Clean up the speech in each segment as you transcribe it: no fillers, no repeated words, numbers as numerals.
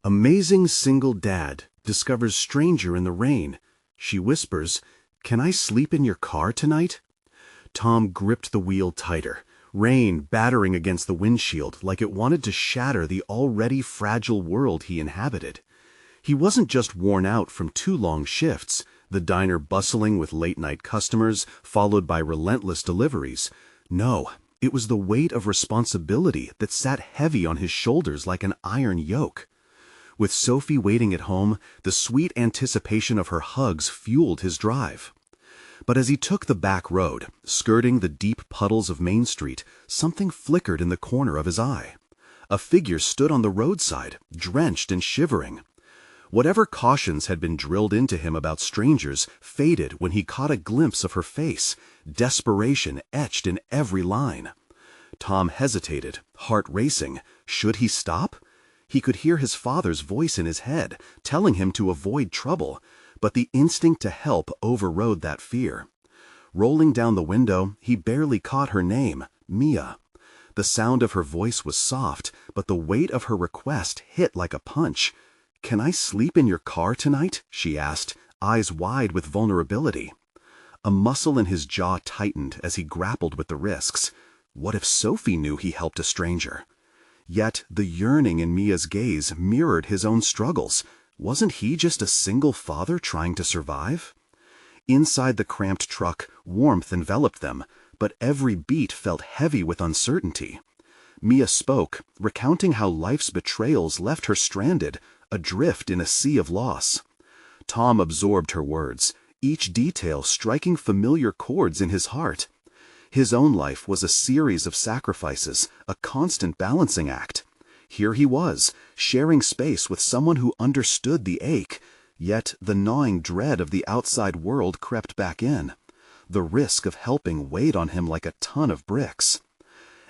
Amazing single dad discovers stranger in the rain. She whispers, "Can I sleep in your car tonight?" Tom gripped the wheel tighter, rain battering against the windshield like it wanted to shatter the already fragile world he inhabited. He wasn't just worn out from 2 long shifts, the diner bustling with late-night customers, followed by relentless deliveries. No, it was the weight of responsibility that sat heavy on his shoulders like an iron yoke. With Sophie waiting at home, the sweet anticipation of her hugs fueled his drive. But as he took the back road, skirting the deep puddles of Main Street, something flickered in the corner of his eye. A figure stood on the roadside, drenched and shivering. Whatever cautions had been drilled into him about strangers faded when he caught a glimpse of her face, desperation etched in every line. Tom hesitated, heart racing. Should he stop? He could hear his father's voice in his head, telling him to avoid trouble, but the instinct to help overrode that fear. Rolling down the window, he barely caught her name, Mia. The sound of her voice was soft, but the weight of her request hit like a punch. "Can I sleep in your car tonight?" she asked, eyes wide with vulnerability. A muscle in his jaw tightened as he grappled with the risks. What if Sophie knew he helped a stranger? Yet the yearning in Mia's gaze mirrored his own struggles. Wasn't he just a single father trying to survive? Inside the cramped truck, warmth enveloped them, but every beat felt heavy with uncertainty. Mia spoke, recounting how life's betrayals left her stranded, adrift in a sea of loss. Tom absorbed her words, each detail striking familiar chords in his heart. His own life was a series of sacrifices, a constant balancing act. Here he was, sharing space with someone who understood the ache, yet the gnawing dread of the outside world crept back in. The risk of helping weighed on him like a ton of bricks.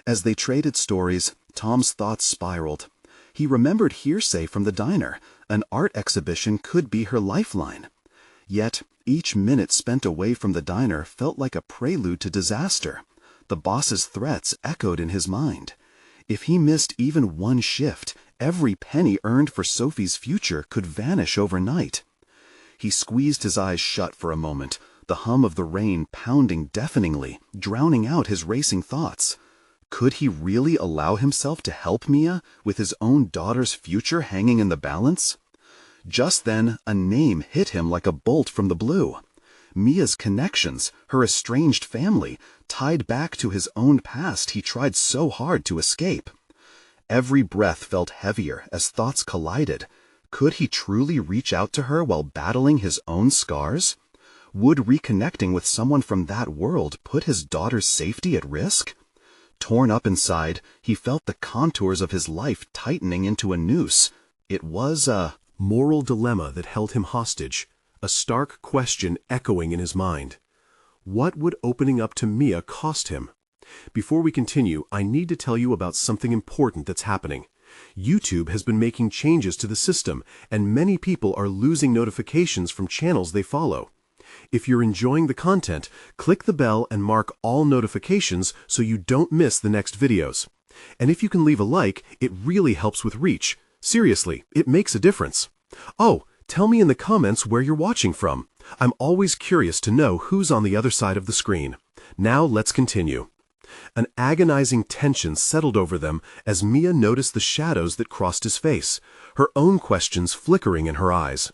As they traded stories, Tom's thoughts spiraled. He remembered hearsay from the diner. An art exhibition could be her lifeline. Yet, each minute spent away from the diner felt like a prelude to disaster. The boss's threats echoed in his mind. If he missed even one shift, every penny earned for Sophie's future could vanish overnight. He squeezed his eyes shut for a moment, the hum of the rain pounding deafeningly, drowning out his racing thoughts. Could he really allow himself to help Mia, with his own daughter's future hanging in the balance? Just then, a name hit him like a bolt from the blue. Mia's connections, her estranged family, tied back to his own past he tried so hard to escape. Every breath felt heavier as thoughts collided. Could he truly reach out to her while battling his own scars? Would reconnecting with someone from that world put his daughter's safety at risk? Torn up inside, he felt the contours of his life tightening into a noose. It was a moral dilemma that held him hostage, a stark question echoing in his mind. What would opening up to Mia cost him? Before we continue, I need to tell you about something important that's happening. YouTube has been making changes to the system, and many people are losing notifications from channels they follow. If you're enjoying the content, click the bell and mark all notifications so you don't miss the next videos. And if you can leave a like, it really helps with reach. Seriously, it makes a difference. Oh, tell me in the comments where you're watching from. I'm always curious to know who's on the other side of the screen. Now let's continue. An agonizing tension settled over them as Mia noticed the shadows that crossed his face, her own questions flickering in her eyes.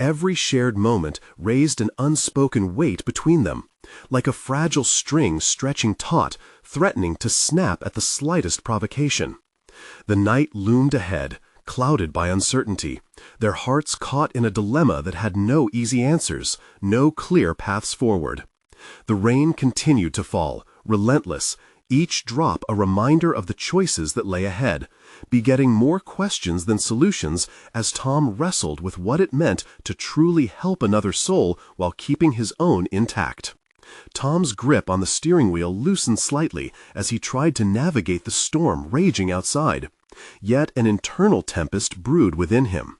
Every shared moment raised an unspoken weight between them, like a fragile string stretching taut, threatening to snap at the slightest provocation. The night loomed ahead, clouded by uncertainty, their hearts caught in a dilemma that had no easy answers, no clear paths forward. The rain continued to fall, relentless, each drop a reminder of the choices that lay ahead, begetting more questions than solutions as Tom wrestled with what it meant to truly help another soul while keeping his own intact. Tom's grip on the steering wheel loosened slightly as he tried to navigate the storm raging outside. Yet an internal tempest brewed within him.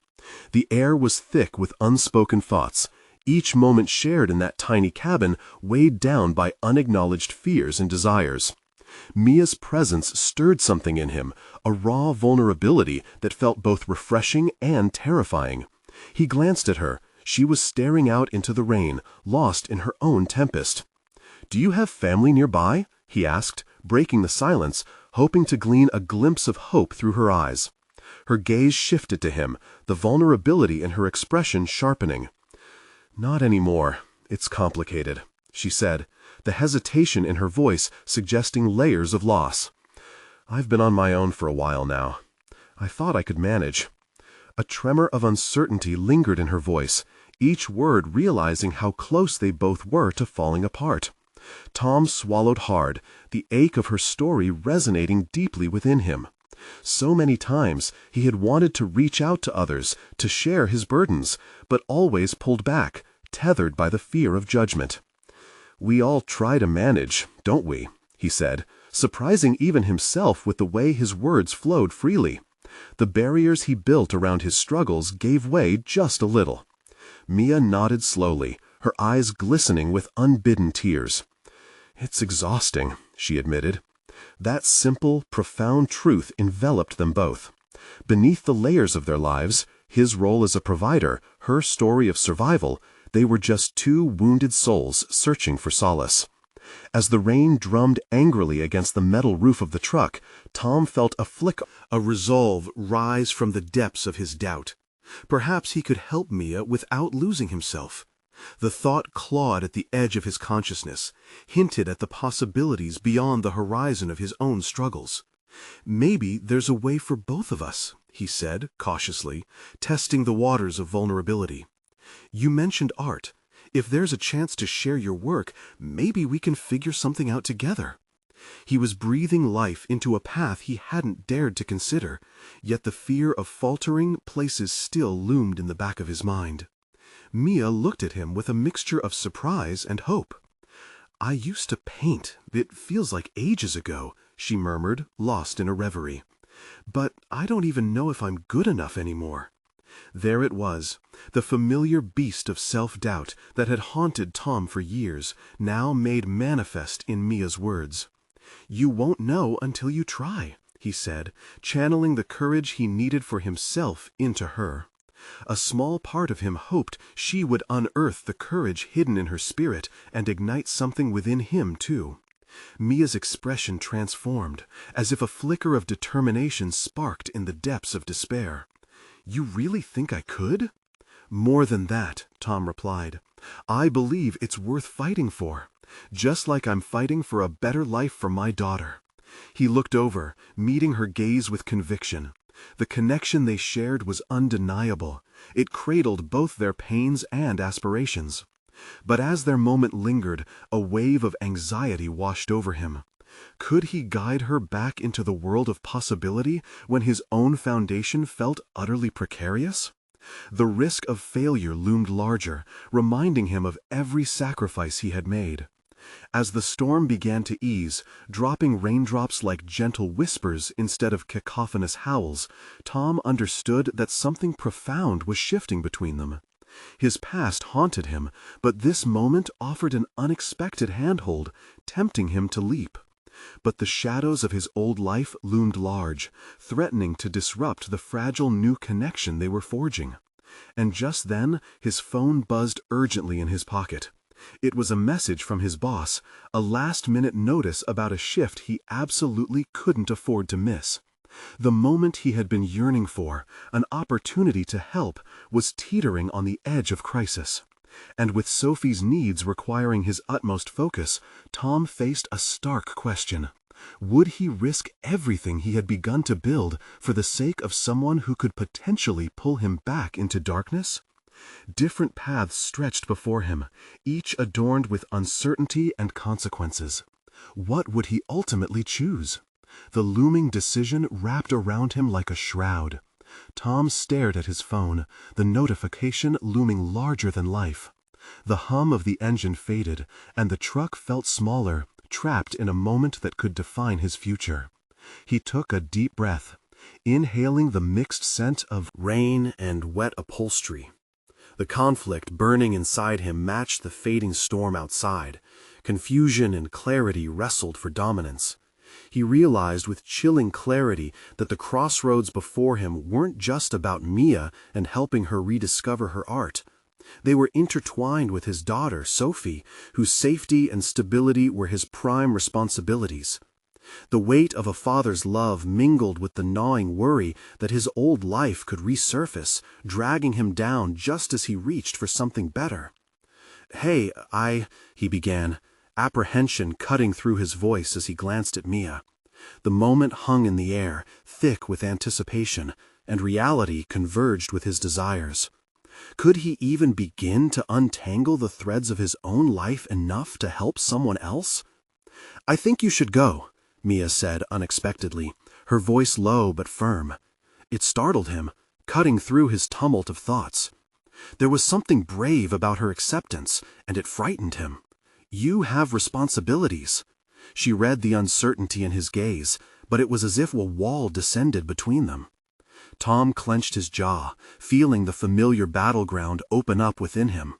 The air was thick with unspoken thoughts, each moment shared in that tiny cabin weighed down by unacknowledged fears and desires. Mia's presence stirred something in him, a raw vulnerability that felt both refreshing and terrifying. He glanced at her. She was staring out into the rain, lost in her own tempest. "Do you have family nearby?" he asked, breaking the silence, hoping to glean a glimpse of hope through her eyes. Her gaze shifted to him, the vulnerability in her expression sharpening. "Not anymore. It's complicated," she said, the hesitation in her voice suggesting layers of loss. "I've been on my own for a while now. I thought I could manage." A tremor of uncertainty lingered in her voice, each word realizing how close they both were to falling apart. Tom swallowed hard, the ache of her story resonating deeply within him. So many times he had wanted to reach out to others, to share his burdens, but always pulled back, tethered by the fear of judgment. "We all try to manage, don't we?" he said, surprising even himself with the way his words flowed freely. The barriers he built around his struggles gave way just a little. Mia nodded slowly, her eyes glistening with unbidden tears. "It's exhausting," she admitted. That simple, profound truth enveloped them both. Beneath the layers of their lives, his role as a provider, her story of survival, they were just two wounded souls searching for solace. As the rain drummed angrily against the metal roof of the truck, Tom felt a resolve rise from the depths of his doubt. Perhaps he could help Mia without losing himself. The thought clawed at the edge of his consciousness, hinted at the possibilities beyond the horizon of his own struggles. "Maybe there's a way for both of us," he said, cautiously, testing the waters of vulnerability. "You mentioned art. If there's a chance to share your work, maybe we can figure something out together." He was breathing life into a path he hadn't dared to consider, yet the fear of faltering places still loomed in the back of his mind. Mia looked at him with a mixture of surprise and hope. "I used to paint. It feels like ages ago," she murmured, lost in a reverie. "But I don't even know if I'm good enough anymore." There it was, the familiar beast of self-doubt that had haunted Tom for years, now made manifest in Mia's words. "You won't know until you try," he said, channeling the courage he needed for himself into her. A small part of him hoped she would unearth the courage hidden in her spirit and ignite something within him, too. Mia's expression transformed, as if a flicker of determination sparked in the depths of despair. "You really think I could?" "More than that," Tom replied. "I believe it's worth fighting for, just like I'm fighting for a better life for my daughter." He looked over, meeting her gaze with conviction. The connection they shared was undeniable. It cradled both their pains and aspirations. But as their moment lingered, a wave of anxiety washed over him. Could he guide her back into the world of possibility when his own foundation felt utterly precarious? The risk of failure loomed larger, reminding him of every sacrifice he had made. As the storm began to ease, dropping raindrops like gentle whispers instead of cacophonous howls, Tom understood that something profound was shifting between them. His past haunted him, but this moment offered an unexpected handhold, tempting him to leap. But the shadows of his old life loomed large, threatening to disrupt the fragile new connection they were forging. And just then, his phone buzzed urgently in his pocket. It was a message from his boss, a last-minute notice about a shift he absolutely couldn't afford to miss. The moment he had been yearning for, an opportunity to help, was teetering on the edge of crisis. And with Sophie's needs requiring his utmost focus, Tom faced a stark question. Would he risk everything he had begun to build for the sake of someone who could potentially pull him back into darkness? Different paths stretched before him, each adorned with uncertainty and consequences. What would he ultimately choose? The looming decision wrapped around him like a shroud. Tom stared at his phone, the notification looming larger than life. The hum of the engine faded, and the truck felt smaller, trapped in a moment that could define his future. He took a deep breath, inhaling the mixed scent of rain and wet upholstery. The conflict burning inside him matched the fading storm outside. Confusion and clarity wrestled for dominance. He realized with chilling clarity that the crossroads before him weren't just about Mia and helping her rediscover her art. They were intertwined with his daughter, Sophie, whose safety and stability were his prime responsibilities. The weight of a father's love mingled with the gnawing worry that his old life could resurface, dragging him down just as he reached for something better. "Hey, he began, apprehension cutting through his voice as he glanced at Mia. The moment hung in the air, thick with anticipation, and reality converged with his desires. Could he even begin to untangle the threads of his own life enough to help someone else? "I think you should go," Mia said unexpectedly, her voice low but firm. It startled him, cutting through his tumult of thoughts. There was something brave about her acceptance, and it frightened him. "You have responsibilities." She read the uncertainty in his gaze, but it was as if a wall descended between them. Tom clenched his jaw, feeling the familiar battleground open up within him.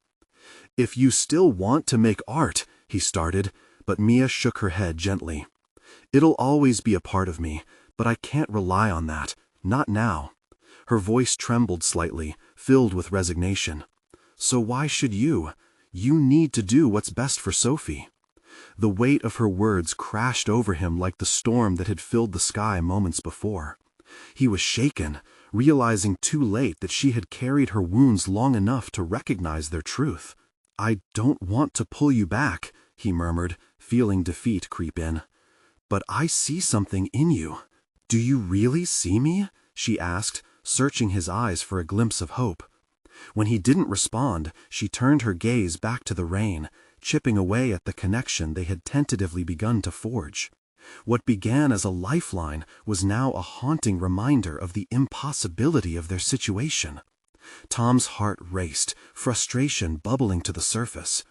"If you still want to make art," he started, but Mia shook her head gently. "It'll always be a part of me, but I can't rely on that. Not now." Her voice trembled slightly, filled with resignation. "So why should you? You need to do what's best for Sophie." The weight of her words crashed over him like the storm that had filled the sky moments before. He was shaken, realizing too late that she had carried her wounds long enough to recognize their truth. "I don't want to pull you back," he murmured, feeling defeat creep in. "But I see something in you." "Do you really see me?" she asked, searching his eyes for a glimpse of hope. When he didn't respond, she turned her gaze back to the rain, chipping away at the connection they had tentatively begun to forge. What began as a lifeline was now a haunting reminder of the impossibility of their situation. Tom's heart raced, frustration bubbling to the surface.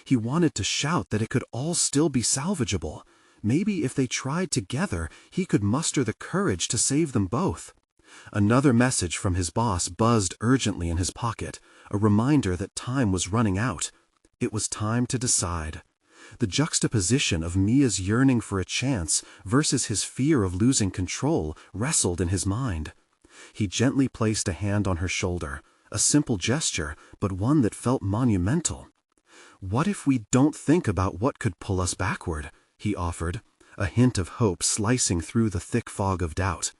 He wanted to shout that it could all still be salvageable. Maybe if they tried together, he could muster the courage to save them both. Another message from his boss buzzed urgently in his pocket, a reminder that time was running out. It was time to decide. The juxtaposition of Mia's yearning for a chance versus his fear of losing control wrestled in his mind. He gently placed a hand on her shoulder, a simple gesture, but one that felt monumental. "What if we don't think about what could pull us backward?" he offered, a hint of hope slicing through the thick fog of doubt.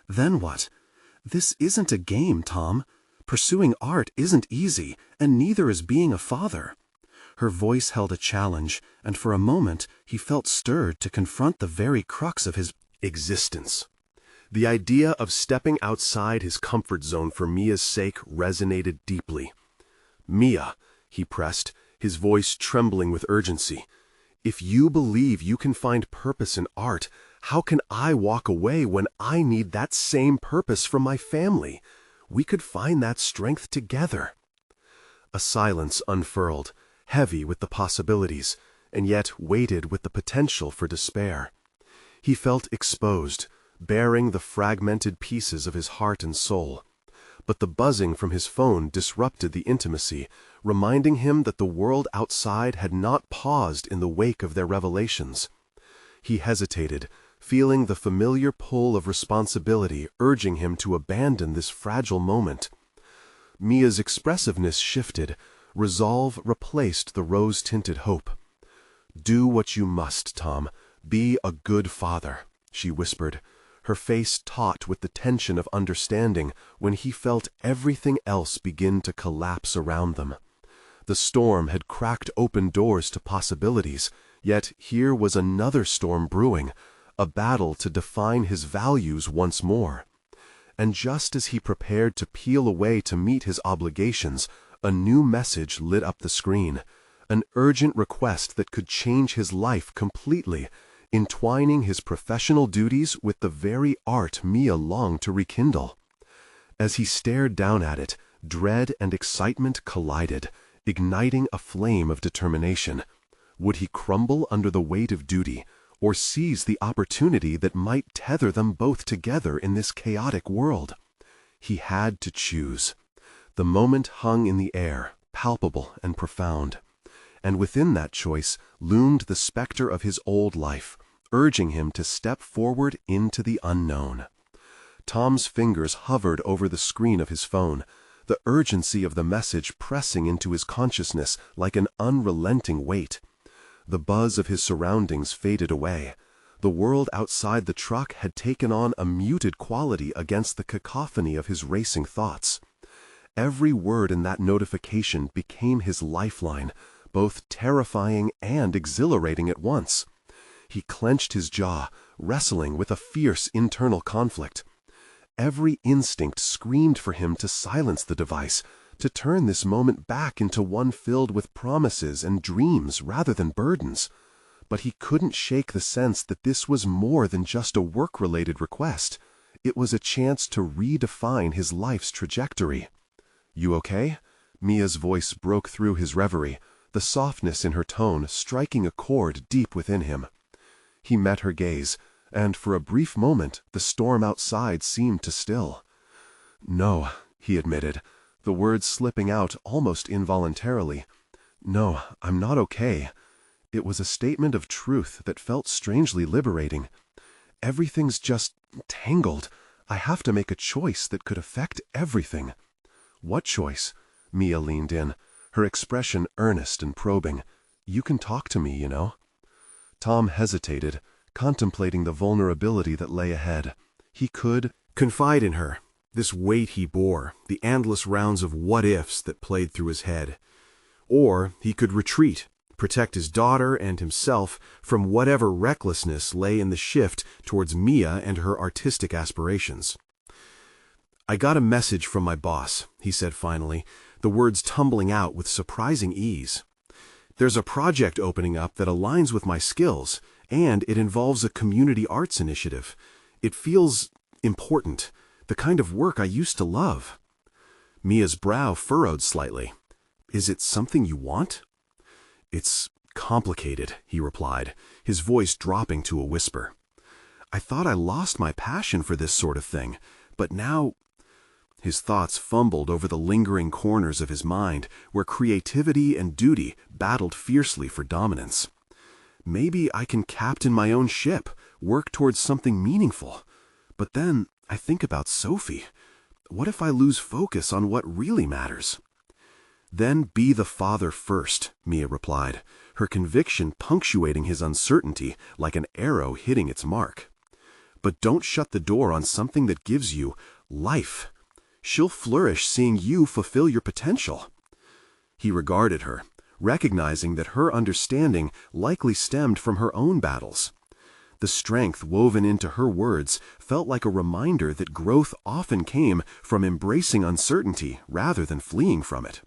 "Then what? This isn't a game, Tom. Pursuing art isn't easy, and neither is being a father." Her voice held a challenge, and for a moment he felt stirred to confront the very crux of his existence. The idea of stepping outside his comfort zone for Mia's sake resonated deeply. "Mia," he pressed, his voice trembling with urgency, "if you believe you can find purpose in art, how can I walk away when I need that same purpose from my family? We could find that strength together." A silence unfurled, heavy with the possibilities, and yet weighted with the potential for despair. He felt exposed, bearing the fragmented pieces of his heart and soul. But the buzzing from his phone disrupted the intimacy, reminding him that the world outside had not paused in the wake of their revelations. He hesitated, feeling the familiar pull of responsibility urging him to abandon this fragile moment. Mia's expressiveness shifted. Resolve replaced the rose-tinted hope. "Do what you must, Tom. Be a good father," she whispered, her face taut with the tension of understanding when he felt everything else begin to collapse around them. The storm had cracked open doors to possibilities, yet here was another storm brewing, a battle to define his values once more. And just as he prepared to peel away to meet his obligations, a new message lit up the screen, an urgent request that could change his life completely, entwining his professional duties with the very art Mia longed to rekindle. As he stared down at it, dread and excitement collided, igniting a flame of determination. Would he crumble under the weight of duty, or seize the opportunity that might tether them both together in this chaotic world? He had to choose. The moment hung in the air, palpable and profound. And within that choice loomed the specter of his old life, urging him to step forward into the unknown. Tom's fingers hovered over the screen of his phone, the urgency of the message pressing into his consciousness like an unrelenting weight. The buzz of his surroundings faded away. The world outside the truck had taken on a muted quality against the cacophony of his racing thoughts. Every word in that notification became his lifeline, both terrifying and exhilarating at once. He clenched his jaw, wrestling with a fierce internal conflict. Every instinct screamed for him to silence the device, to turn this moment back into one filled with promises and dreams rather than burdens. But he couldn't shake the sense that this was more than just a work-related request. It was a chance to redefine his life's trajectory. "You okay?" Mia's voice broke through his reverie, the softness in her tone striking a chord deep within him. He met her gaze, and for a brief moment the storm outside seemed to still. "No," he admitted, the words slipping out almost involuntarily. "No, I'm not okay." It was a statement of truth that felt strangely liberating. "Everything's just tangled. I have to make a choice that could affect everything." "What choice?" Mia leaned in, her expression earnest and probing. "You can talk to me, you know." Tom hesitated, contemplating the vulnerability that lay ahead. He could confide in her, this weight he bore, the endless rounds of what-ifs that played through his head. Or he could retreat, protect his daughter and himself from whatever recklessness lay in the shift towards Mia and her artistic aspirations. "I got a message from my boss," he said finally, the words tumbling out with surprising ease. "There's a project opening up that aligns with my skills, and it involves a community arts initiative. It feels important, the kind of work I used to love." Mia's brow furrowed slightly. "Is it something you want?" "It's complicated," he replied, his voice dropping to a whisper. "I thought I lost my passion for this sort of thing, but now—" His thoughts fumbled over the lingering corners of his mind where creativity and duty battled fiercely for dominance. "Maybe I can captain my own ship, work towards something meaningful. But then I think about Sophie. What if I lose focus on what really matters?" "Then be the father first," Mia replied, her conviction punctuating his uncertainty like an arrow hitting its mark. "But don't shut the door on something that gives you life. She'll flourish seeing you fulfill your potential." He regarded her, recognizing that her understanding likely stemmed from her own battles. The strength woven into her words felt like a reminder that growth often came from embracing uncertainty rather than fleeing from it.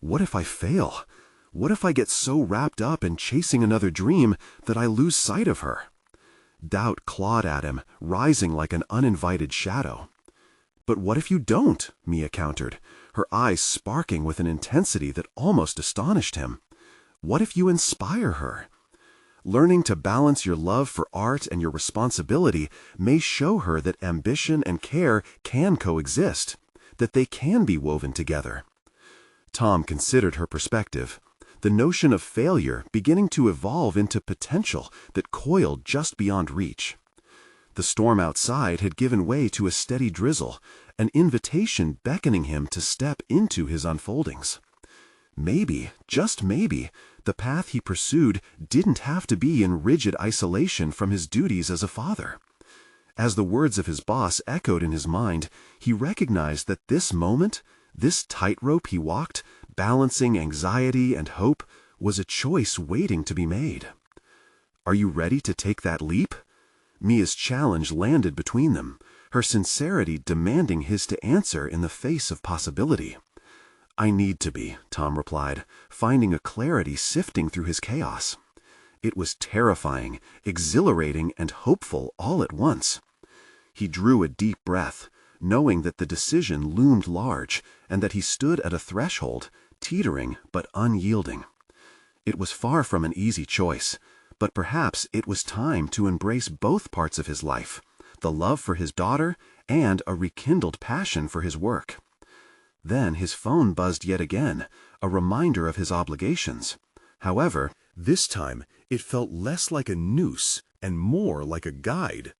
"What if I fail? What if I get so wrapped up in chasing another dream that I lose sight of her?" Doubt clawed at him, rising like an uninvited shadow. "But what if you don't?" Mia countered, her eyes sparking with an intensity that almost astonished him. "What if you inspire her? Learning to balance your love for art and your responsibility may show her that ambition and care can coexist, that they can be woven together." Tom considered her perspective, the notion of failure beginning to evolve into potential that coiled just beyond reach. The storm outside had given way to a steady drizzle, an invitation beckoning him to step into his unfoldings. Maybe, just maybe, the path he pursued didn't have to be in rigid isolation from his duties as a father. As the words of his boss echoed in his mind, he recognized that this moment, this tightrope he walked, balancing anxiety and hope, was a choice waiting to be made. "Are you ready to take that leap?" Mia's challenge landed between them, her sincerity demanding his to answer in the face of possibility. "I need to be," Tom replied, finding a clarity sifting through his chaos. It was terrifying, exhilarating, and hopeful all at once. He drew a deep breath, knowing that the decision loomed large and that he stood at a threshold, teetering but unyielding. It was far from an easy choice, but perhaps it was time to embrace both parts of his life, the love for his daughter and a rekindled passion for his work. Then his phone buzzed yet again, a reminder of his obligations. However, this time it felt less like a noose and more like a guide.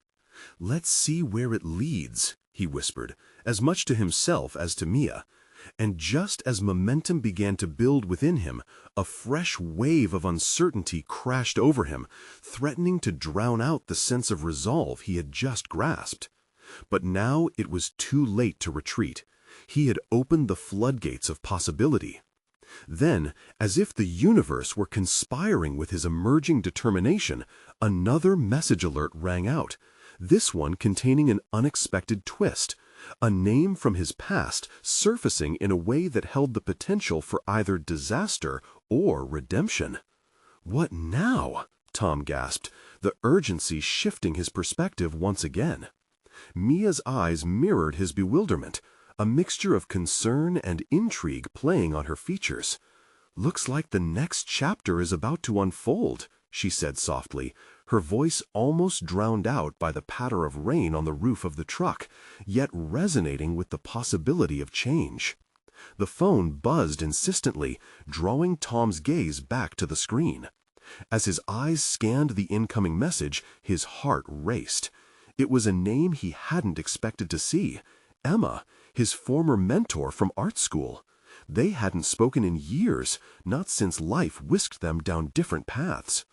"Let's see where it leads," he whispered, as much to himself as to Mia. And just as momentum began to build within him, a fresh wave of uncertainty crashed over him, threatening to drown out the sense of resolve he had just grasped. But now it was too late to retreat. He had opened the floodgates of possibility. Then, as if the universe were conspiring with his emerging determination, another message alert rang out, this one containing an unexpected twist, a name from his past surfacing in a way that held the potential for either disaster or redemption. "What now?" Tom gasped, the urgency shifting his perspective once again. Mia's eyes mirrored his bewilderment, a mixture of concern and intrigue playing on her features. "Looks like the next chapter is about to unfold," she said softly, her voice almost drowned out by the patter of rain on the roof of the truck, yet resonating with the possibility of change. The phone buzzed insistently, drawing Tom's gaze back to the screen. As his eyes scanned the incoming message, his heart raced. It was a name he hadn't expected to see. Emma, his former mentor from art school. They hadn't spoken in years, not since life whisked them down different paths.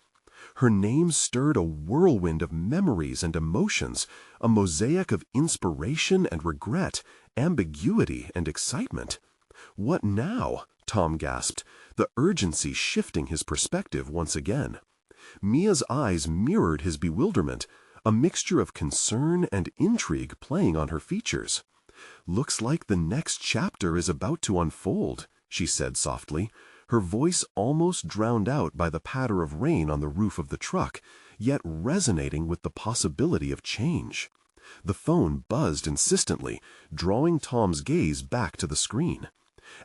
Her name stirred a whirlwind of memories and emotions, a mosaic of inspiration and regret, ambiguity and excitement. "What now?" Tom gasped, the urgency shifting his perspective once again. Mia's eyes mirrored his bewilderment, a mixture of concern and intrigue playing on her features. "Looks like the next chapter is about to unfold," she said softly, her voice almost drowned out by the patter of rain on the roof of the truck, yet resonating with the possibility of change. The phone buzzed insistently, drawing Tom's gaze back to the screen.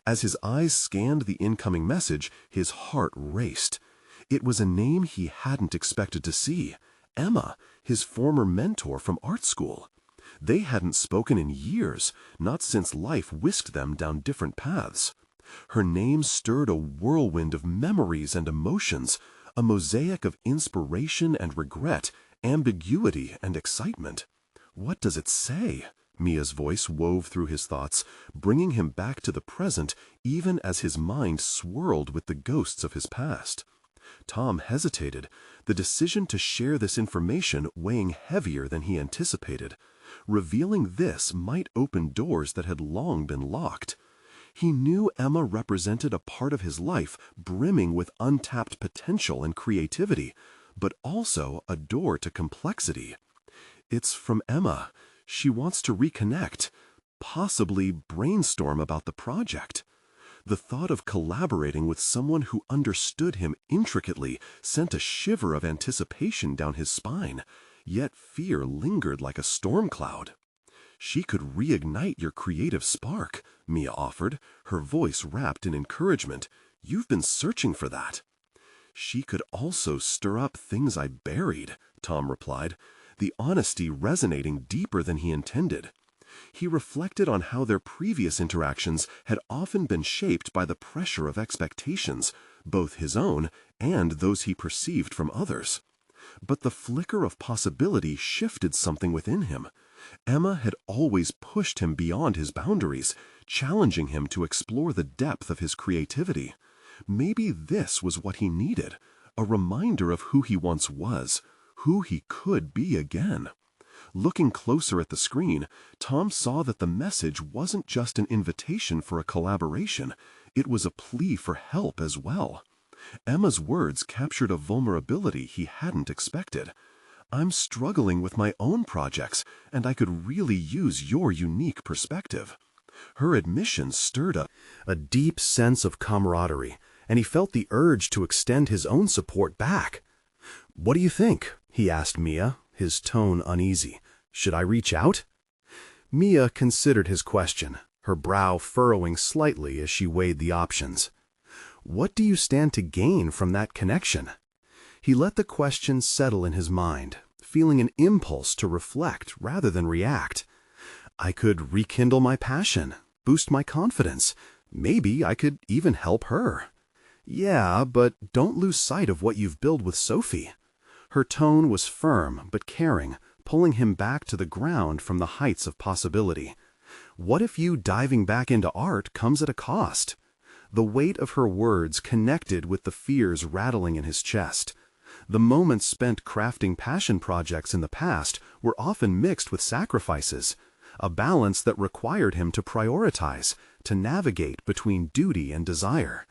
As his eyes scanned the incoming message, his heart raced. It was a name he hadn't expected to see. Emma, his former mentor from art school. They hadn't spoken in years, not since life whisked them down different paths. Her name stirred a whirlwind of memories and emotions, a mosaic of inspiration and regret, ambiguity and excitement. "What does it say?" Mia's voice wove through his thoughts, bringing him back to the present even as his mind swirled with the ghosts of his past. Tom hesitated, the decision to share this information weighing heavier than he anticipated. Revealing this might open doors that had long been locked. He knew Emma represented a part of his life brimming with untapped potential and creativity, but also a door to complexity. "It's from Emma. She wants to reconnect, possibly brainstorm about the project." The thought of collaborating with someone who understood him intricately sent a shiver of anticipation down his spine, yet fear lingered like a storm cloud. "She could reignite your creative spark," Mia offered, her voice wrapped in encouragement. "You've been searching for that." "She could also stir up things I buried," Tom replied, the honesty resonating deeper than he intended. He reflected on how their previous interactions had often been shaped by the pressure of expectations, both his own and those he perceived from others. But the flicker of possibility shifted something within him. Emma had always pushed him beyond his boundaries, challenging him to explore the depth of his creativity. Maybe this was what he needed, a reminder of who he once was, who he could be again. Looking closer at the screen, Tom saw that the message wasn't just an invitation for a collaboration, it was a plea for help as well. Emma's words captured a vulnerability he hadn't expected. "I'm struggling with my own projects, and I could really use your unique perspective." Her admission stirred a deep sense of camaraderie, and he felt the urge to extend his own support back. "What do you think?" he asked Mia, his tone uneasy. "Should I reach out?" Mia considered his question, her brow furrowing slightly as she weighed the options. "What do you stand to gain from that connection?" He let the question settle in his mind, feeling an impulse to reflect rather than react. "I could rekindle my passion, boost my confidence. Maybe I could even help her." "Yeah, but don't lose sight of what you've built with Sophie." Her tone was firm but caring, pulling him back to the ground from the heights of possibility. What if you diving back into art comes at a cost? The weight of her words connected with the fears rattling in his chest. The moments spent crafting passion projects in the past were often mixed with sacrifices, a balance that required him to prioritize, to navigate between duty and desire.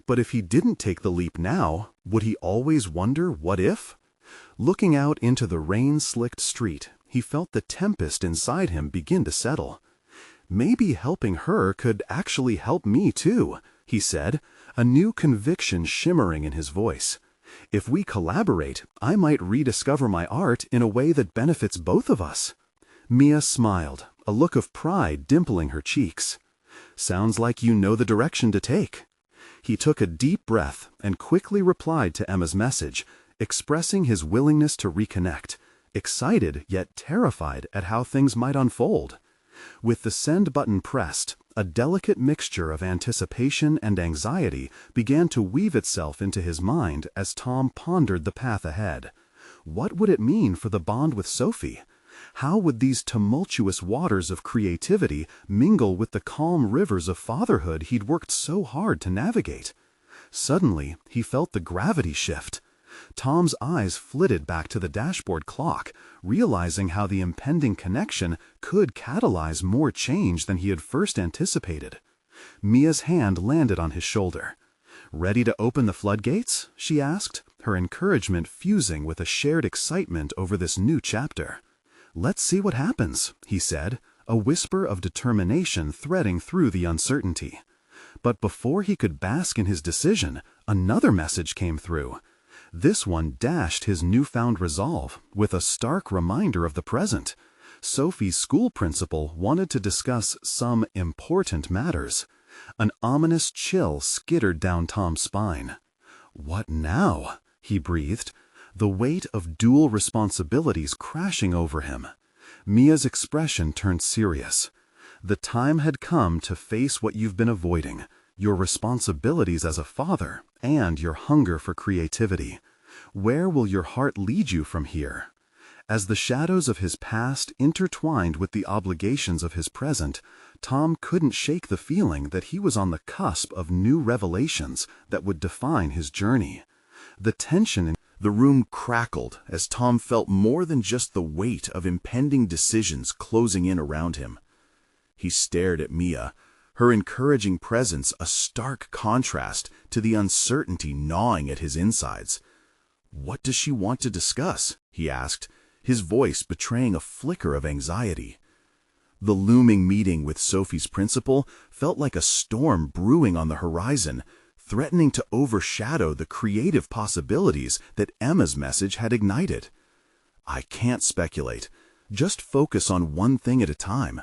But if he didn't take the leap now, would he always wonder what if? Looking out into the rain-slicked street, he felt the tempest inside him begin to settle. Maybe helping her could actually help me too, he said, a new conviction shimmering in his voice. If we collaborate, I might rediscover my art in a way that benefits both of us. Mia smiled, a look of pride dimpling her cheeks. Sounds like you know the direction to take. He took a deep breath and quickly replied to Emma's message, expressing his willingness to reconnect, excited yet terrified at how things might unfold. With the send button pressed, a delicate mixture of anticipation and anxiety began to weave itself into his mind as Tom pondered the path ahead. What would it mean for the bond with Sophie? How would these tumultuous waters of creativity mingle with the calm rivers of fatherhood he'd worked so hard to navigate? Suddenly, he felt the gravity shift. Tom's eyes flitted back to the dashboard clock, realizing how the impending connection could catalyze more change than he had first anticipated. Mia's hand landed on his shoulder. "Ready to open the floodgates?" she asked, her encouragement fusing with a shared excitement over this new chapter. "Let's see what happens," he said, a whisper of determination threading through the uncertainty. But before he could bask in his decision, another message came through. This one dashed his newfound resolve with a stark reminder of the present. Sophie's school principal wanted to discuss some important matters. An ominous chill skittered down Tom's spine. "What now?" he breathed, the weight of dual responsibilities crashing over him. Mia's expression turned serious. "The time had come to face what you've been avoiding, your responsibilities as a father and your hunger for creativity. Where will your heart lead you from here?" As the shadows of his past intertwined with the obligations of his present, Tom couldn't shake the feeling that he was on the cusp of new revelations that would define his journey. The tension in the room crackled as Tom felt more than just the weight of impending decisions closing in around him. He stared at Mia, her encouraging presence a stark contrast to the uncertainty gnawing at his insides. "What does she want to discuss?" he asked, his voice betraying a flicker of anxiety. The looming meeting with Sophie's principal felt like a storm brewing on the horizon, threatening to overshadow the creative possibilities that Emma's message had ignited. "I can't speculate. Just focus on one thing at a time.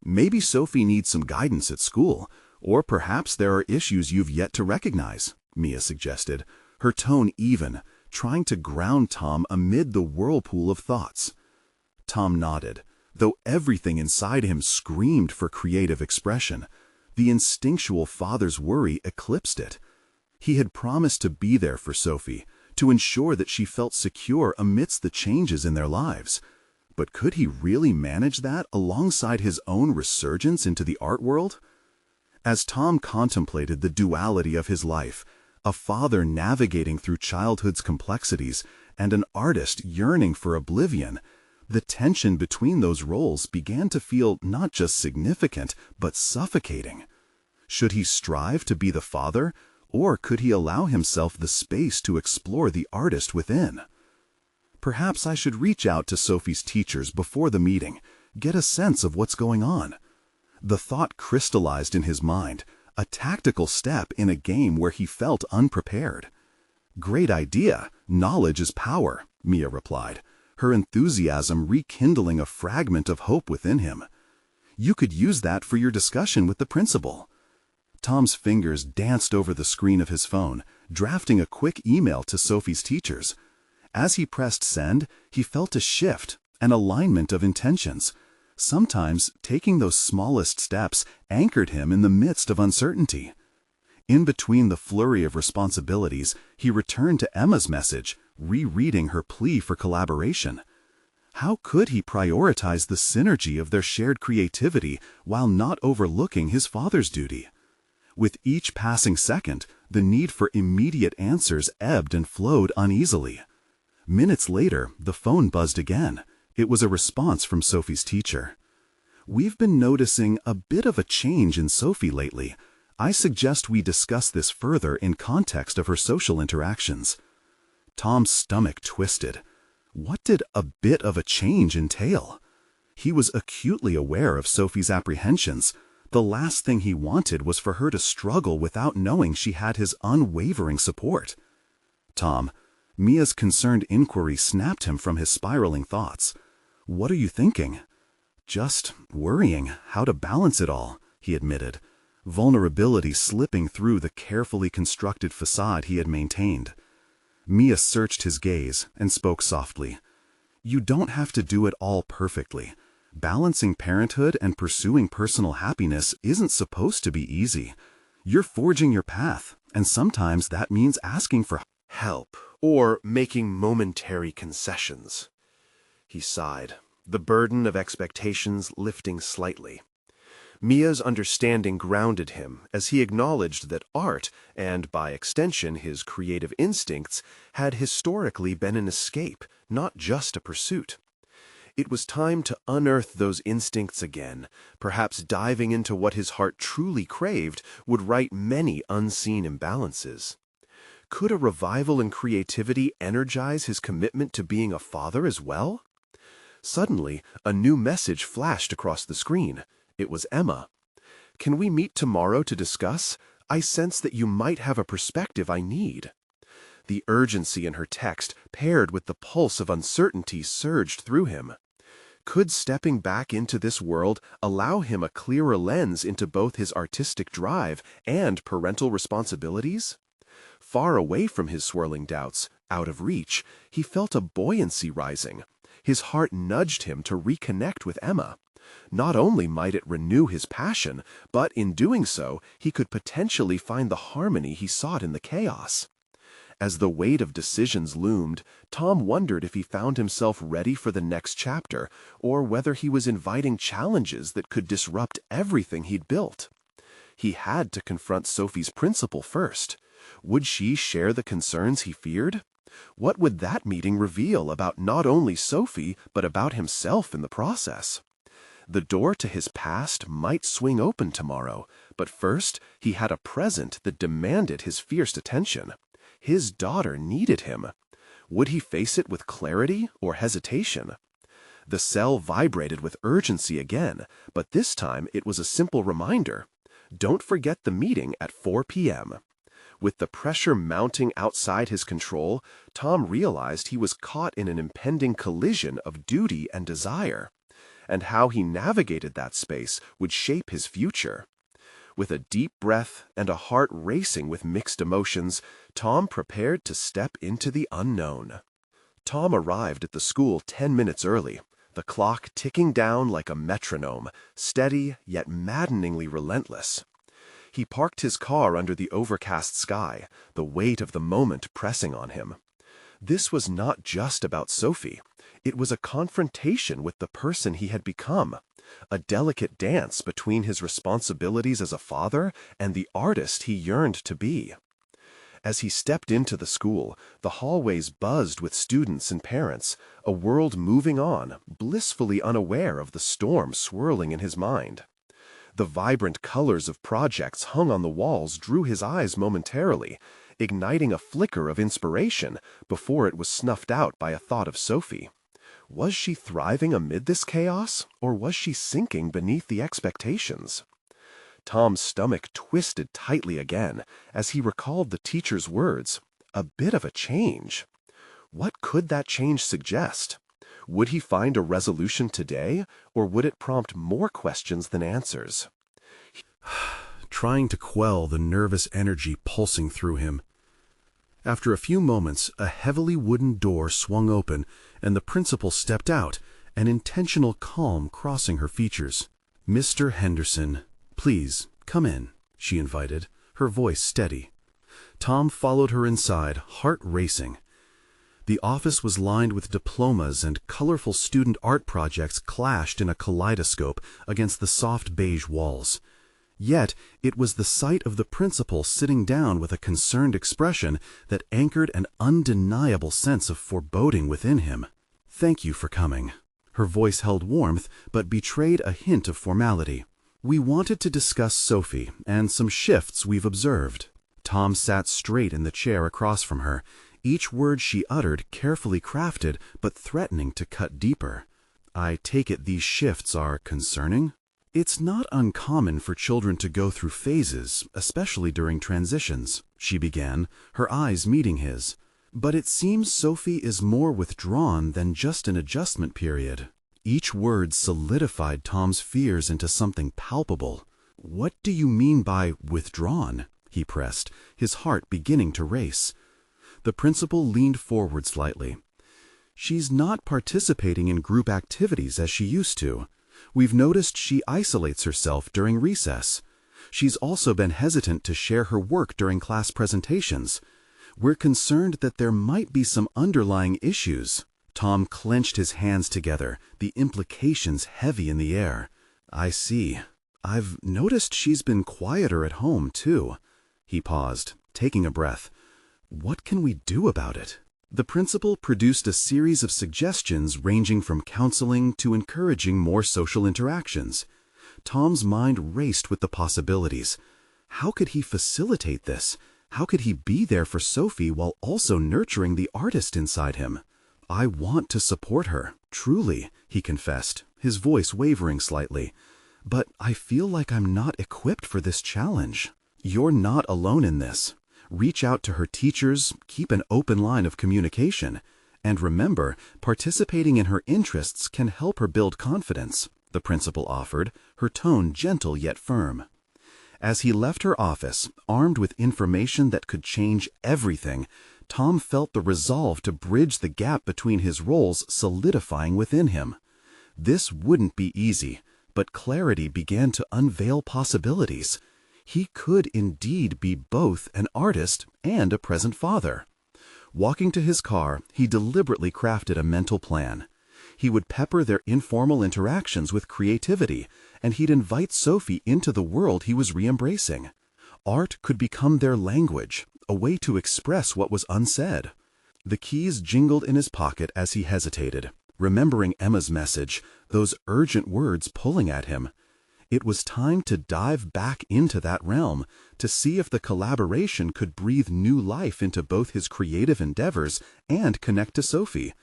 Maybe Sophie needs some guidance at school, or perhaps there are issues you've yet to recognize," Mia suggested, her tone even, trying to ground Tom amid the whirlpool of thoughts. Tom nodded, though everything inside him screamed for creative expression. The instinctual father's worry eclipsed it. He had promised to be there for Sophie, to ensure that she felt secure amidst the changes in their lives. But could he really manage that alongside his own resurgence into the art world? As Tom contemplated the duality of his life, a father navigating through childhood's complexities and an artist yearning for oblivion, the tension between those roles began to feel not just significant, but suffocating. Should he strive to be the father, or could he allow himself the space to explore the artist within? Perhaps I should reach out to Sophie's teachers before the meeting, get a sense of what's going on. The thought crystallized in his mind, a tactical step in a game where he felt unprepared. "Great idea. Knowledge is power," Mia replied, her enthusiasm rekindling a fragment of hope within him. "You could use that for your discussion with the principal." Tom's fingers danced over the screen of his phone, drafting a quick email to Sophie's teachers. As he pressed send, he felt a shift, an alignment of intentions. Sometimes taking those smallest steps anchored him in the midst of uncertainty. In between the flurry of responsibilities, he returned to Emma's message, rereading her plea for collaboration. How could he prioritize the synergy of their shared creativity while not overlooking his father's duty? With each passing second, the need for immediate answers ebbed and flowed uneasily. Minutes later, the phone buzzed again. It was a response from Sophie's teacher. "We've been noticing a bit of a change in Sophie lately. I suggest we discuss this further in context of her social interactions." Tom's stomach twisted. What did a bit of a change entail? He was acutely aware of Sophie's apprehensions. The last thing he wanted was for her to struggle without knowing she had his unwavering support. "Tom," Mia's concerned inquiry snapped him from his spiraling thoughts. "What are you thinking?" "Just worrying how to balance it all," he admitted, vulnerability slipping through the carefully constructed facade he had maintained. Mia searched his gaze and spoke softly. "You don't have to do it all perfectly. Balancing parenthood and pursuing personal happiness isn't supposed to be easy. You're forging your path, and sometimes that means asking for Help, or making momentary concessions." He sighed, the burden of expectations lifting slightly. Mia's understanding grounded him as he acknowledged that art, and by extension his creative instincts, had historically been an escape, not just a pursuit. It was time to unearth those instincts again. Perhaps diving into what his heart truly craved would right many unseen imbalances. Could a revival in creativity energize his commitment to being a father as well? Suddenly, a new message flashed across the screen. It was Emma. "Can we meet tomorrow to discuss? I sense that you might have a perspective I need." The urgency in her text, paired with the pulse of uncertainty, surged through him. Could stepping back into this world allow him a clearer lens into both his artistic drive and parental responsibilities? Far away from his swirling doubts, out of reach, he felt a buoyancy rising. His heart nudged him to reconnect with Emma. Not only might it renew his passion, but in doing so, he could potentially find the harmony he sought in the chaos. As the weight of decisions loomed, Tom wondered if he found himself ready for the next chapter, or whether he was inviting challenges that could disrupt everything he'd built. He had to confront Sophie's principal first. Would she share the concerns he feared? What would that meeting reveal about not only Sophie, but about himself in the process? The door to his past might swing open tomorrow, but first he had a present that demanded his fierce attention. His daughter needed him. Would he face it with clarity or hesitation? The cell vibrated with urgency again, but this time it was a simple reminder. Don't forget the meeting at 4 p.m. With the pressure mounting outside his control, Tom realized he was caught in an impending collision of duty and desire. And how he navigated that space would shape his future. With a deep breath and a heart racing with mixed emotions, Tom prepared to step into the unknown. Tom arrived at the school 10 minutes early, the clock ticking down like a metronome, steady yet maddeningly relentless. He parked his car under the overcast sky, the weight of the moment pressing on him. This was not just about Sophie. It was a confrontation with the person he had become, a delicate dance between his responsibilities as a father and the artist he yearned to be. As he stepped into the school, the hallways buzzed with students and parents, a world moving on, blissfully unaware of the storm swirling in his mind. The vibrant colors of projects hung on the walls drew his eyes momentarily, igniting a flicker of inspiration before it was snuffed out by a thought of Sophie. Was she thriving amid this chaos, or was she sinking beneath the expectations? Tom's stomach twisted tightly again as he recalled the teacher's words, a bit of a change. What could that change suggest? Would he find a resolution today, or would it prompt more questions than answers? Trying to quell the nervous energy pulsing through him. After a few moments, a heavily wooden door swung open, and the principal stepped out, an intentional calm crossing her features. "Mr. Henderson, please, come in," she invited, her voice steady. Tom followed her inside, heart racing. The office was lined with diplomas, and colorful student art projects clashed in a kaleidoscope against the soft beige walls. Yet it was the sight of the principal sitting down with a concerned expression that anchored an undeniable sense of foreboding within him. "Thank you for coming." Her voice held warmth, but betrayed a hint of formality. "We wanted to discuss Sophie and some shifts we've observed." Tom sat straight in the chair across from her, each word she uttered carefully crafted but threatening to cut deeper. "I take it these shifts are concerning?" "It's not uncommon for children to go through phases, especially during transitions," she began, her eyes meeting his. "But it seems Sophie is more withdrawn than just an adjustment period." Each word solidified Tom's fears into something palpable. "What do you mean by withdrawn?" he pressed, his heart beginning to race. The principal leaned forward slightly. "She's not participating in group activities as she used to. We've noticed she isolates herself during recess. She's also been hesitant to share her work during class presentations. We're concerned that there might be some underlying issues." Tom clenched his hands together, the implications heavy in the air. "I see. I've noticed she's been quieter at home, too." He paused, taking a breath. "What can we do about it?" The principal produced a series of suggestions ranging from counseling to encouraging more social interactions. Tom's mind raced with the possibilities. How could he facilitate this? How could he be there for Sophie while also nurturing the artist inside him? "I want to support her, truly," he confessed, his voice wavering slightly. "But I feel like I'm not equipped for this challenge." "You're not alone in this. Reach out to her teachers, keep an open line of communication. And remember, participating in her interests can help her build confidence," the principal offered, her tone gentle yet firm. As he left her office, armed with information that could change everything, Tom felt the resolve to bridge the gap between his roles solidifying within him. This wouldn't be easy, but clarity began to unveil possibilities. He could indeed be both an artist and a present father. Walking to his car, he deliberately crafted a mental plan. He would pepper their informal interactions with creativity, and he'd invite Sophie into the world he was re-embracing. Art could become their language, a way to express what was unsaid. The keys jingled in his pocket as he hesitated, remembering Emma's message, those urgent words pulling at him. It was time to dive back into that realm, to see if the collaboration could breathe new life into both his creative endeavors and connect to Sophie.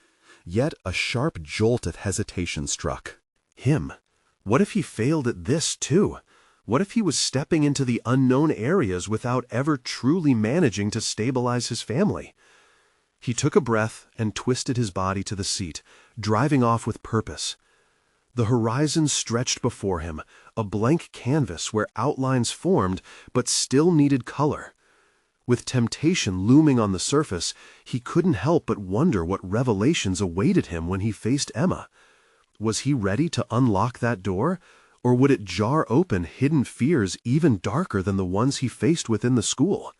Yet a sharp jolt of hesitation struck. Him. What if he failed at this, too? What if he was stepping into the unknown areas without ever truly managing to stabilize his family? He took a breath and twisted his body to the seat, driving off with purpose. The horizon stretched before him, a blank canvas where outlines formed but still needed color. With temptation looming on the surface, he couldn't help but wonder what revelations awaited him when he faced Emma. Was he ready to unlock that door, or would it jar open hidden fears even darker than the ones he faced within the school?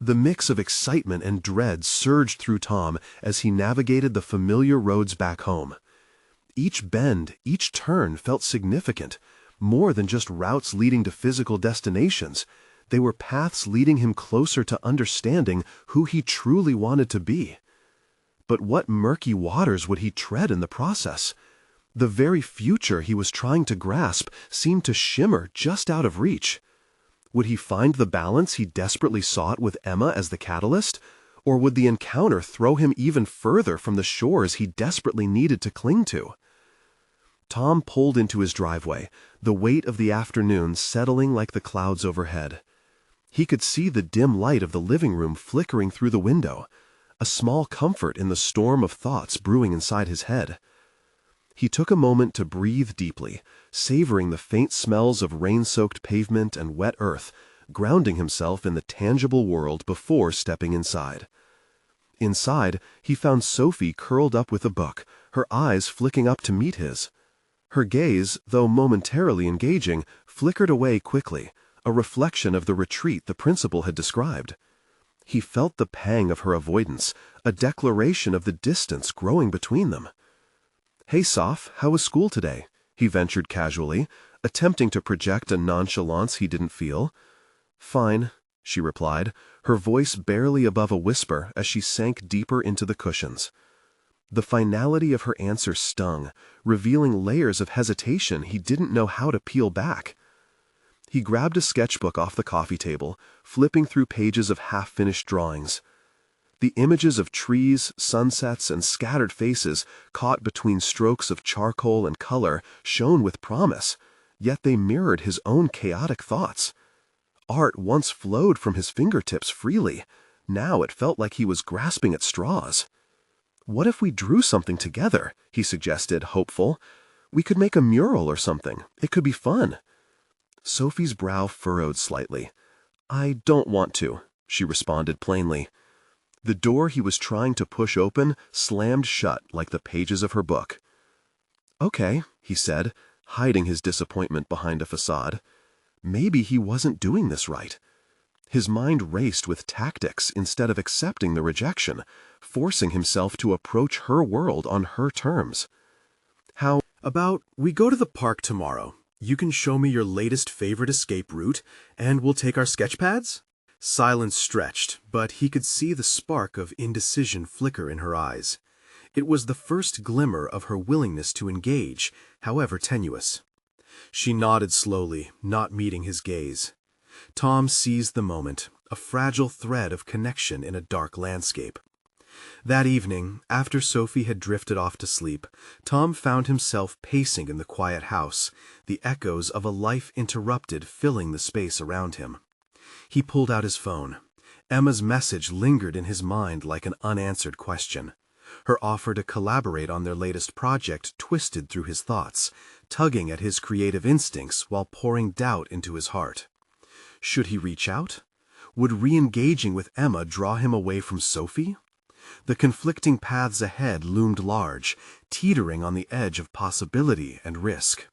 The mix of excitement and dread surged through Tom as he navigated the familiar roads back home. Each bend, each turn felt significant, more than just routes leading to physical destinations. They were paths leading him closer to understanding who he truly wanted to be. But what murky waters would he tread in the process? The very future he was trying to grasp seemed to shimmer just out of reach. Would he find the balance he desperately sought with Emma as the catalyst? Or would the encounter throw him even further from the shores he desperately needed to cling to? Tom pulled into his driveway, the weight of the afternoon settling like the clouds overhead. He could see the dim light of the living room flickering through the window, a small comfort in the storm of thoughts brewing inside his head. He took a moment to breathe deeply, savoring the faint smells of rain-soaked pavement and wet earth, grounding himself in the tangible world before stepping inside. Inside, he found Sophie curled up with a book, her eyes flicking up to meet his. Her gaze, though momentarily engaging, flickered away quickly, a reflection of the retreat the principal had described. He felt the pang of her avoidance, a declaration of the distance growing between them. "Hey, Soph, how was school today?" he ventured casually, attempting to project a nonchalance he didn't feel. "Fine," she replied, her voice barely above a whisper as she sank deeper into the cushions. The finality of her answer stung, revealing layers of hesitation he didn't know how to peel back. He grabbed a sketchbook off the coffee table, flipping through pages of half-finished drawings. The images of trees, sunsets, and scattered faces caught between strokes of charcoal and color shone with promise, yet they mirrored his own chaotic thoughts. Art once flowed from his fingertips freely. Now it felt like he was grasping at straws. "What if we drew something together?" he suggested, hopeful. "We could make a mural or something. It could be fun." Sophie's brow furrowed slightly. "I don't want to," she responded plainly. The door he was trying to push open slammed shut like the pages of her book. "Okay," he said, hiding his disappointment behind a facade. Maybe he wasn't doing this right. His mind raced with tactics instead of accepting the rejection, forcing himself to approach her world on her terms. "How about we go to the park tomorrow? You can show me your latest favorite escape route, and we'll take our sketch pads?" Silence stretched, but he could see the spark of indecision flicker in her eyes. It was the first glimmer of her willingness to engage, however tenuous. She nodded slowly, not meeting his gaze. Tom seized the moment, a fragile thread of connection in a dark landscape. That evening, after Sophie had drifted off to sleep, Tom found himself pacing in the quiet house, the echoes of a life interrupted filling the space around him. He pulled out his phone. Emma's message lingered in his mind like an unanswered question. Her offer to collaborate on their latest project twisted through his thoughts, tugging at his creative instincts while pouring doubt into his heart. Should he reach out? Would re-engaging with Emma draw him away from Sophie? The conflicting paths ahead loomed large, teetering on the edge of possibility and risk.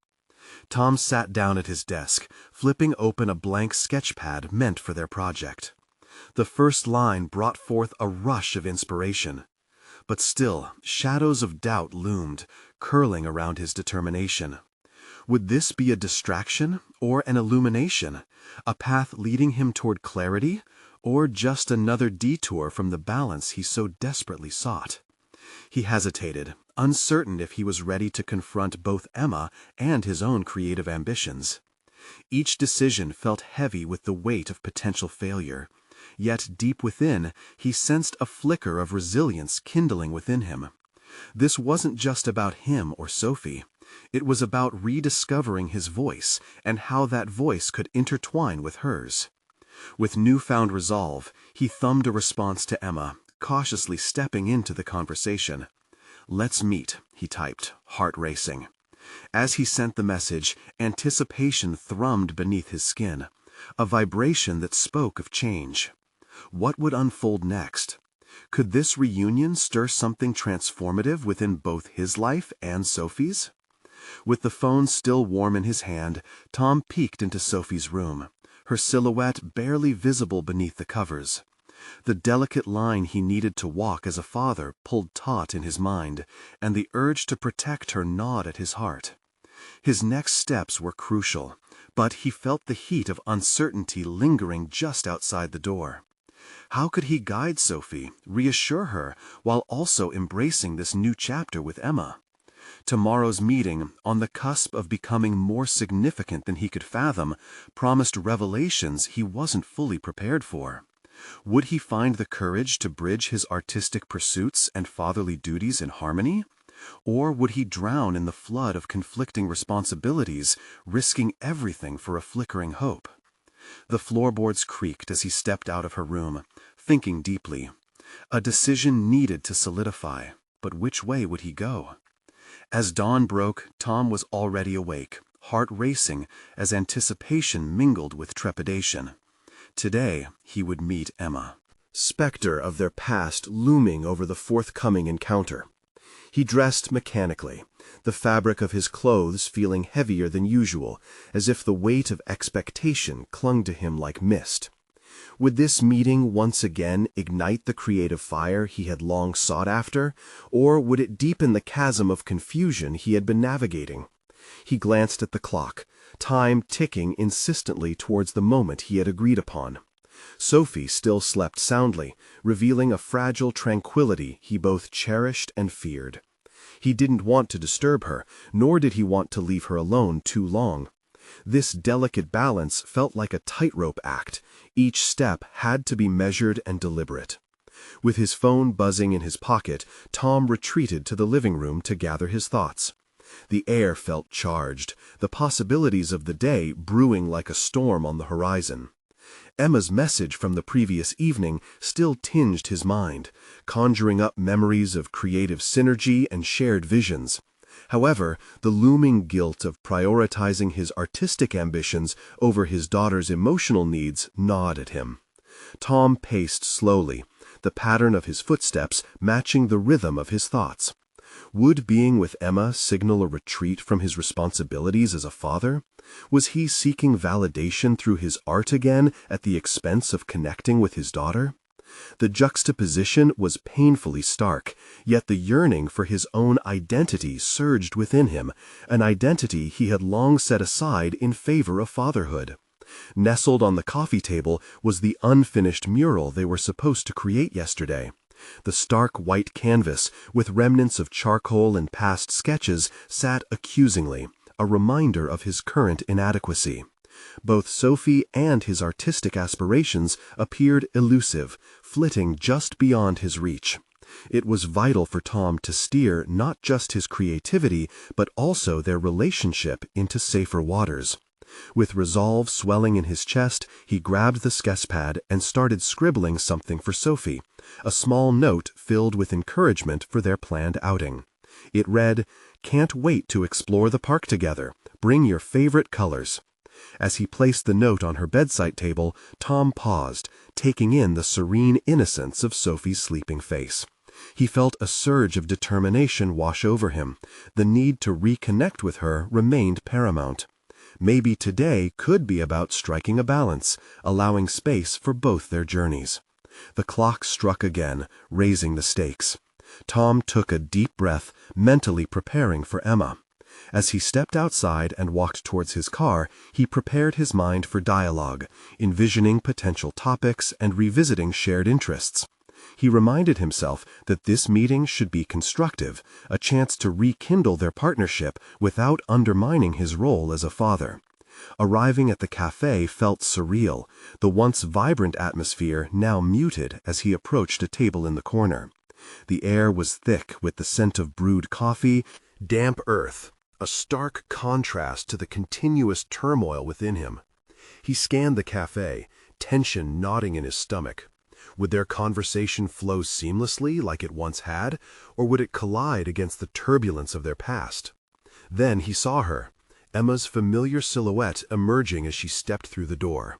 Tom sat down at his desk, flipping open a blank sketchpad meant for their project. The first line brought forth a rush of inspiration. But still, shadows of doubt loomed, curling around his determination. Would this be a distraction or an illumination, a path leading him toward clarity, or just another detour from the balance he so desperately sought? He hesitated, uncertain if he was ready to confront both Emma and his own creative ambitions. Each decision felt heavy with the weight of potential failure, yet deep within he sensed a flicker of resilience kindling within him. This wasn't just about him or Sophie. It was about rediscovering his voice and how that voice could intertwine with hers. With newfound resolve, he thumbed a response to Emma, cautiously stepping into the conversation. "Let's meet," he typed, heart racing. As he sent the message, anticipation thrummed beneath his skin, a vibration that spoke of change. What would unfold next? Could this reunion stir something transformative within both his life and Sophie's? With the phone still warm in his hand, Tom peeked into Sophie's room, her silhouette barely visible beneath the covers. The delicate line he needed to walk as a father pulled taut in his mind, and the urge to protect her gnawed at his heart. His next steps were crucial, but he felt the heat of uncertainty lingering just outside the door. How could he guide Sophie, reassure her, while also embracing this new chapter with Emma? Tomorrow's meeting, on the cusp of becoming more significant than he could fathom, promised revelations he wasn't fully prepared for. Would he find the courage to bridge his artistic pursuits and fatherly duties in harmony? Or would he drown in the flood of conflicting responsibilities, risking everything for a flickering hope? The floorboards creaked as he stepped out of her room, thinking deeply. A decision needed to solidify, but which way would he go? As dawn broke, Tom was already awake, heart racing as anticipation mingled with trepidation. Today, he would meet Emma. Spectre of their past looming over the forthcoming encounter. He dressed mechanically, the fabric of his clothes feeling heavier than usual, as if the weight of expectation clung to him like mist. Would this meeting once again ignite the creative fire he had long sought after, or would it deepen the chasm of confusion he had been navigating? He glanced at the clock, time ticking insistently towards the moment he had agreed upon. Sophie still slept soundly, revealing a fragile tranquility he both cherished and feared. He didn't want to disturb her, nor did he want to leave her alone too long. This delicate balance felt like a tightrope act. Each step had to be measured and deliberate. With his phone buzzing in his pocket, Tom retreated to the living room to gather his thoughts. The air felt charged, the possibilities of the day brewing like a storm on the horizon. Emma's message from the previous evening still tinged his mind, conjuring up memories of creative synergy and shared visions. However, the looming guilt of prioritizing his artistic ambitions over his daughter's emotional needs gnawed at him. Tom paced slowly, the pattern of his footsteps matching the rhythm of his thoughts. Would being with Emma signal a retreat from his responsibilities as a father? Was he seeking validation through his art again at the expense of connecting with his daughter? The juxtaposition was painfully stark, yet the yearning for his own identity surged within him, an identity he had long set aside in favor of fatherhood. Nestled on the coffee table was the unfinished mural they were supposed to create yesterday. The stark white canvas, with remnants of charcoal and past sketches, sat accusingly, a reminder of his current inadequacy. Both Sophie and his artistic aspirations appeared elusive, flitting just beyond his reach. It was vital for Tom to steer not just his creativity, but also their relationship into safer waters. With resolve swelling in his chest, he grabbed the sketchpad and started scribbling something for Sophie, a small note filled with encouragement for their planned outing. It read, "Can't wait to explore the park together. Bring your favorite colors." As he placed the note on her bedside table, Tom paused, taking in the serene innocence of Sophie's sleeping face. He felt a surge of determination wash over him. The need to reconnect with her remained paramount. Maybe today could be about striking a balance, allowing space for both their journeys. The clock struck again, raising the stakes. Tom took a deep breath, mentally preparing for Emma. As he stepped outside and walked towards his car, he prepared his mind for dialogue, envisioning potential topics and revisiting shared interests. He reminded himself that this meeting should be constructive, a chance to rekindle their partnership without undermining his role as a father. Arriving at the cafe felt surreal, the once vibrant atmosphere now muted as he approached a table in the corner. The air was thick with the scent of brewed coffee, damp earth, a stark contrast to the continuous turmoil within him. He scanned the cafe, tension knotting in his stomach. Would their conversation flow seamlessly like it once had, or would it collide against the turbulence of their past? Then he saw her, Emma's familiar silhouette emerging as she stepped through the door.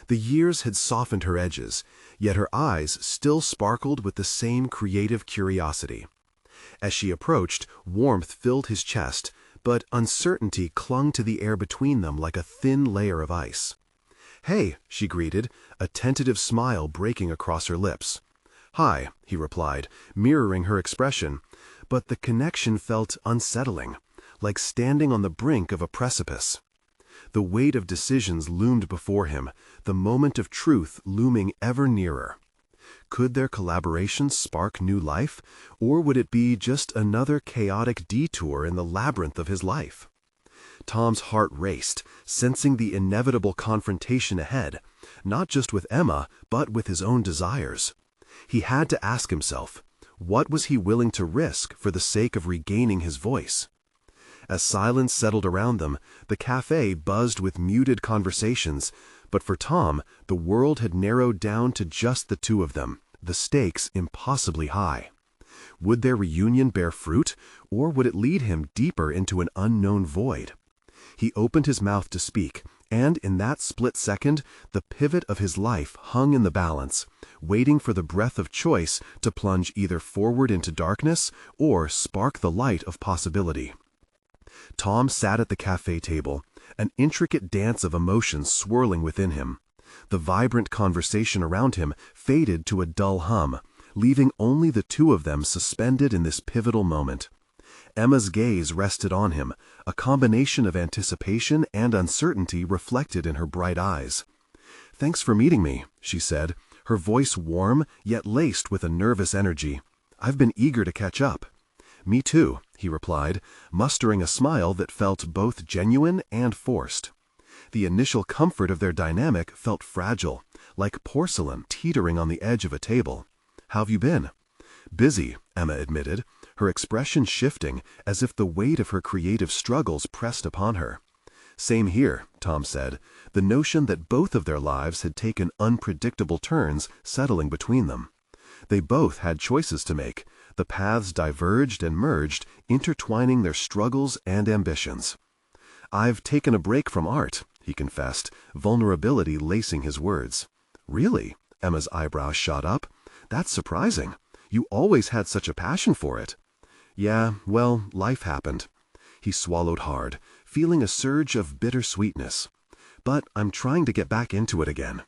The years had softened her edges, yet her eyes still sparkled with the same creative curiosity. As she approached, warmth filled his chest, but uncertainty clung to the air between them like a thin layer of ice. "Hey," she greeted, a tentative smile breaking across her lips. "Hi," he replied, mirroring her expression, but the connection felt unsettling, like standing on the brink of a precipice. The weight of decisions loomed before him, the moment of truth looming ever nearer. Could their collaboration spark new life, or would it be just another chaotic detour in the labyrinth of his life? Tom's heart raced, sensing the inevitable confrontation ahead, not just with Emma, but with his own desires. He had to ask himself, what was he willing to risk for the sake of regaining his voice? As silence settled around them, the cafe buzzed with muted conversations, but for Tom, the world had narrowed down to just the two of them, the stakes impossibly high. Would their reunion bear fruit, or would it lead him deeper into an unknown void? He opened his mouth to speak, and in that split second, the pivot of his life hung in the balance, waiting for the breath of choice to plunge either forward into darkness or spark the light of possibility. Tom sat at the cafe table, an intricate dance of emotions swirling within him. The vibrant conversation around him faded to a dull hum, leaving only the two of them suspended in this pivotal moment. Emma's gaze rested on him, a combination of anticipation and uncertainty reflected in her bright eyes. "Thanks for meeting me," she said, her voice warm yet laced with a nervous energy. "I've been eager to catch up." "Me too," he replied, mustering a smile that felt both genuine and forced. The initial comfort of their dynamic felt fragile, like porcelain teetering on the edge of a table. "How've you been?" "Busy," Emma admitted, her expression shifting as if the weight of her creative struggles pressed upon her. "Same here," Tom said, the notion that both of their lives had taken unpredictable turns settling between them. They both had choices to make. The paths diverged and merged, intertwining their struggles and ambitions. "I've taken a break from art," he confessed, vulnerability lacing his words. "Really?" Emma's eyebrows shot up. "That's surprising. You always had such a passion for it." "Yeah, well, life happened." He swallowed hard, feeling a surge of bittersweetness. "But I'm trying to get back into it again."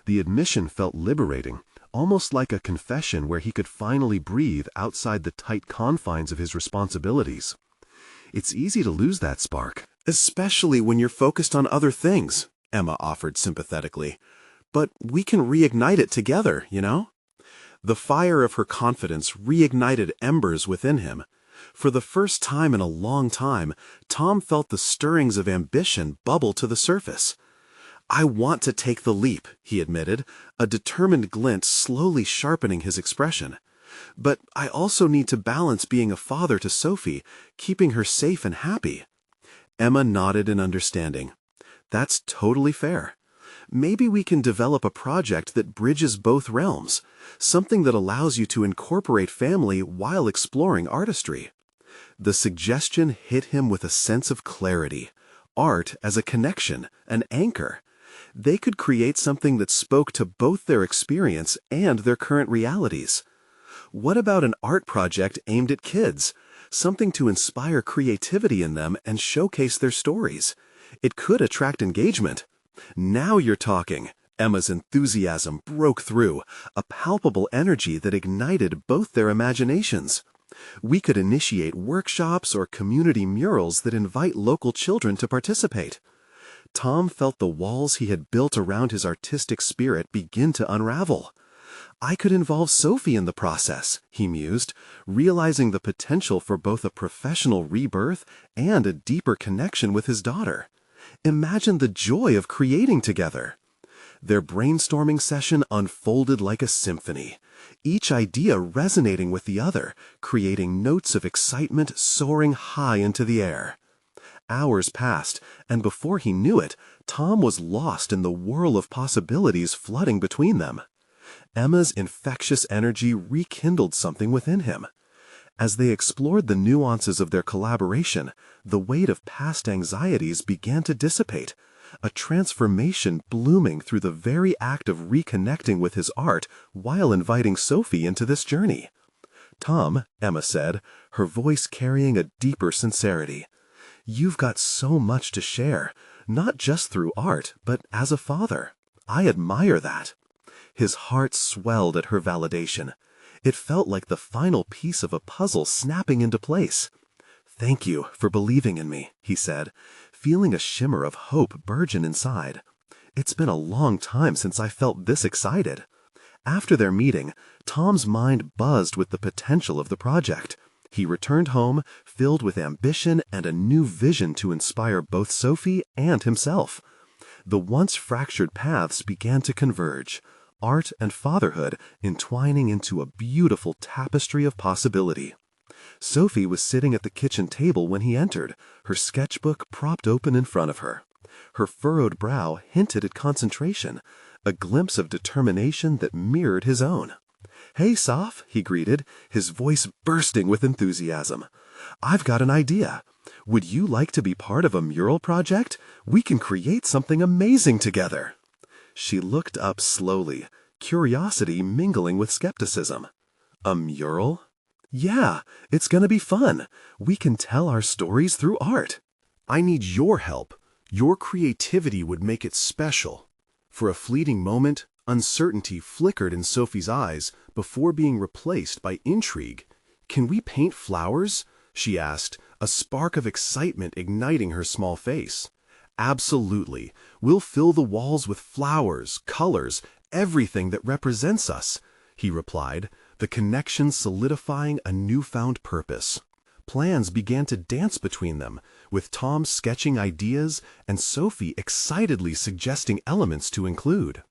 The admission felt liberating, almost like a confession where he could finally breathe outside the tight confines of his responsibilities. "It's easy to lose that spark." "Especially when you're focused on other things," Emma offered sympathetically. "But we can reignite it together, you know?" The fire of her confidence reignited embers within him. For the first time in a long time, Tom felt the stirrings of ambition bubble to the surface. "I want to take the leap," he admitted, a determined glint slowly sharpening his expression. "But I also need to balance being a father to Sophie, keeping her safe and happy." Emma nodded in understanding. "That's totally fair. Maybe we can develop a project that bridges both realms, something that allows you to incorporate family while exploring artistry." The suggestion hit him with a sense of clarity. Art as a connection, an anchor. They could create something that spoke to both their experience and their current realities. What about an art project aimed at kids? Something to inspire creativity in them and showcase their stories. It could attract engagement. "Now you're talking." Emma's enthusiasm broke through, a palpable energy that ignited both their imaginations. "We could initiate workshops or community murals that invite local children to participate." Tom felt the walls he had built around his artistic spirit begin to unravel. "I could involve Sophie in the process," he mused, realizing the potential for both a professional rebirth and a deeper connection with his daughter. Imagine the joy of creating together. Their brainstorming session unfolded like a symphony, each idea resonating with the other, creating notes of excitement soaring high into the air. Hours passed, and before he knew it, Tom was lost in the whirl of possibilities flooding between them. Emma's infectious energy rekindled something within him. As they explored the nuances of their collaboration, the weight of past anxieties began to dissipate, a transformation blooming through the very act of reconnecting with his art while inviting Sophie into this journey. "Tom," Emma said, her voice carrying a deeper sincerity, "you've got so much to share, not just through art, but as a father. I admire that." His heart swelled at her validation. It felt like the final piece of a puzzle snapping into place. "Thank you for believing in me," he said, feeling a shimmer of hope burgeon inside. "It's been a long time since I felt this excited." After their meeting, Tom's mind buzzed with the potential of the project. He returned home, filled with ambition and a new vision to inspire both Sophie and himself. The once fractured paths began to converge, art and fatherhood entwining into a beautiful tapestry of possibility. Sophie was sitting at the kitchen table when he entered, her sketchbook propped open in front of her. Her furrowed brow hinted at concentration, a glimpse of determination that mirrored his own. "Hey, Soph," he greeted, his voice bursting with enthusiasm. "I've got an idea. Would you like to be part of a mural project? We can create something amazing together." She looked up slowly, curiosity mingling with skepticism. "A mural?" "Yeah, it's gonna be fun. We can tell our stories through art." "I need your help. Your creativity would make it special." For a fleeting moment, uncertainty flickered in Sophie's eyes before being replaced by intrigue. "Can we paint flowers?" she asked, a spark of excitement igniting her small face. "Absolutely. We'll fill the walls with flowers, colors, everything that represents us," he replied, the connection solidifying a newfound purpose. Plans began to dance between them, with Tom sketching ideas and Sophie excitedly suggesting elements to include.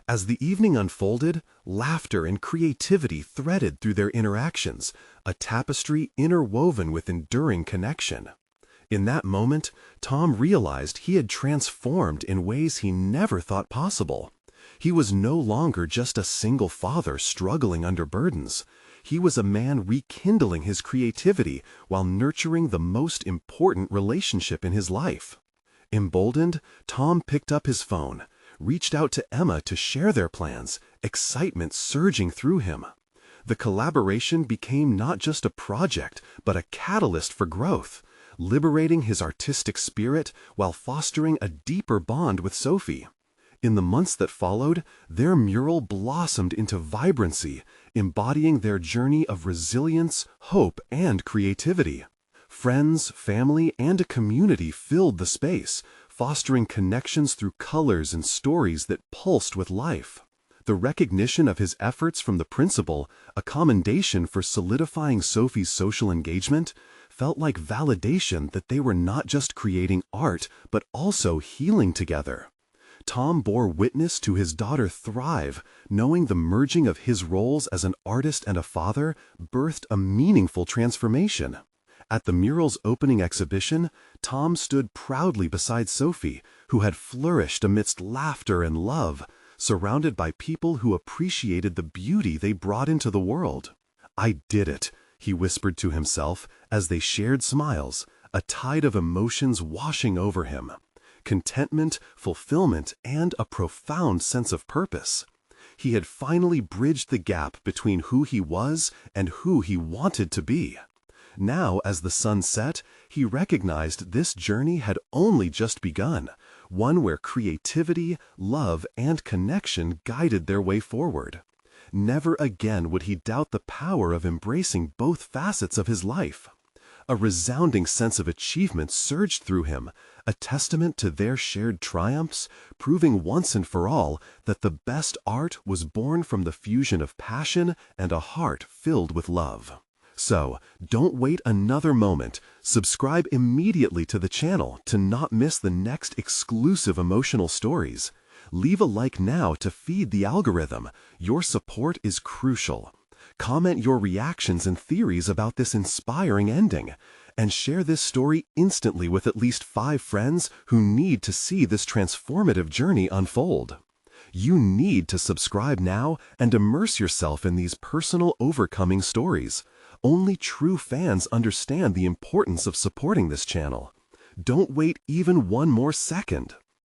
As the evening unfolded, laughter and creativity threaded through their interactions, a tapestry interwoven with enduring connection. In that moment, Tom realized he had transformed in ways he never thought possible. He was no longer just a single father struggling under burdens. He was a man rekindling his creativity while nurturing the most important relationship in his life. Emboldened, Tom picked up his phone, reached out to Emma to share their plans, excitement surging through him. The collaboration became not just a project, but a catalyst for growth, liberating his artistic spirit while fostering a deeper bond with Sophie. In the months that followed, their mural blossomed into vibrancy, embodying their journey of resilience, hope, and creativity. Friends, family, and a community filled the space, fostering connections through colors and stories that pulsed with life. The recognition of his efforts from the principal, a commendation for solidifying Sophie's social engagement, felt like validation that they were not just creating art, but also healing together. Tom bore witness to his daughter thrive, knowing the merging of his roles as an artist and a father birthed a meaningful transformation. At the mural's opening exhibition, Tom stood proudly beside Sophie, who had flourished amidst laughter and love, surrounded by people who appreciated the beauty they brought into the world. "I did it," he whispered to himself as they shared smiles, a tide of emotions washing over him. Contentment, fulfillment, and a profound sense of purpose. He had finally bridged the gap between who he was and who he wanted to be. Now, as the sun set, he recognized this journey had only just begun, one where creativity, love, and connection guided their way forward. Never again would he doubt the power of embracing both facets of his life. A resounding sense of achievement surged through him, a testament to their shared triumphs, proving once and for all that the best art was born from the fusion of passion and a heart filled with love. So, don't wait another moment. Subscribe immediately to the channel to not miss the next exclusive emotional stories. Leave a like now to feed the algorithm. Your support is crucial. Comment your reactions and theories about this inspiring ending, and share this story instantly with at least 5 friends who need to see this transformative journey unfold. You need to subscribe now and immerse yourself in these personal overcoming stories. Only true fans understand the importance of supporting this channel. Don't wait even one more second.